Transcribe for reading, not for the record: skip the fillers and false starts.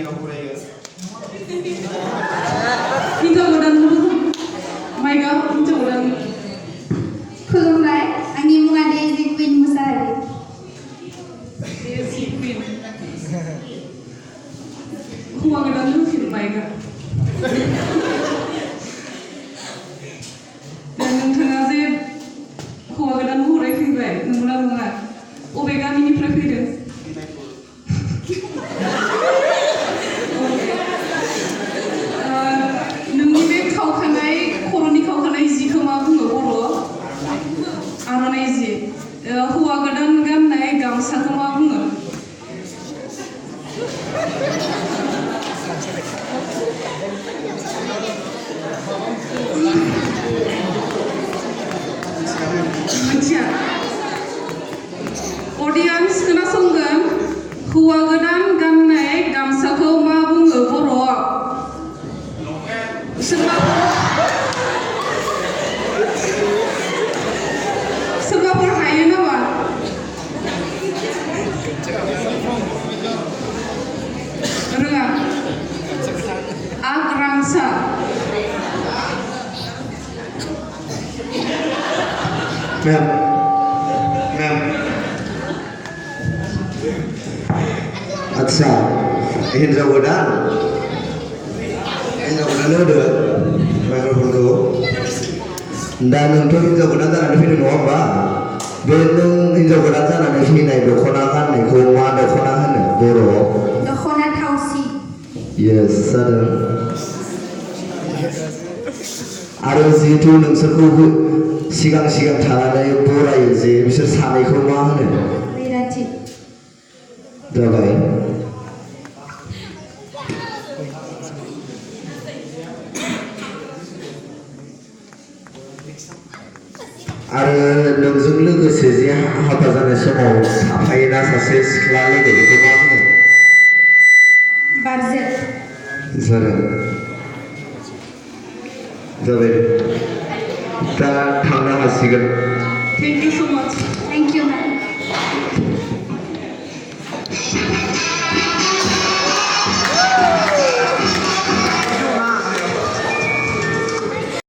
जायगायाव फरायो हिनजाव गोदान माइगा हिनजाव गोदान खुलुमबाय आंनि मुङा डेजि कुइन मुसाहारि डेजि कुइन हौवा गोदान होनफिन माइगा नोंथाङा जे हौवा गोदान महरै फैबाय नंगौना नङा अबे गामिनिफ्राय फैदों नोंनि बे खावखानाय खर'नि खावखानाय जिखौ मा बुङो बर' आर'नाइ जि हौवा गोदान गाननाय गामसाखौ मा बुङो मिथिया अडियन्स खोनासंगोन हौवा गोदान गाननाय गामसाखौ मा बुङो बर'आव सोरबाफोर हायो नामा रोङा आग्रांसा मैम मैम आच्छा हिन्जाव गोदान होदो माइक्र'फनखौ दा नोंथ' हिन्जाव गोदान जानानै फैदों नङा होमबा बे नों हिन्जाव गोदान जानानै फैनाय दख'ना गाननायखौ मा दख'ना होनो बर'आव दख'ना थावसि येस जादों आरो जिहेतु नोंसोरखौ सिगां सिगां थानानै बरायो जे बिसोर सानैखौ मा होनो बैराथि जाबाय आरो नोंजों लोगोसे जे हाबा जानाय समाव थाफायोना सासे सिख्ला लोगो बेखौ मा होनो बारजे जाबाय दा थांनो हासिगोन थेंक इउ सो माच थेंक इउ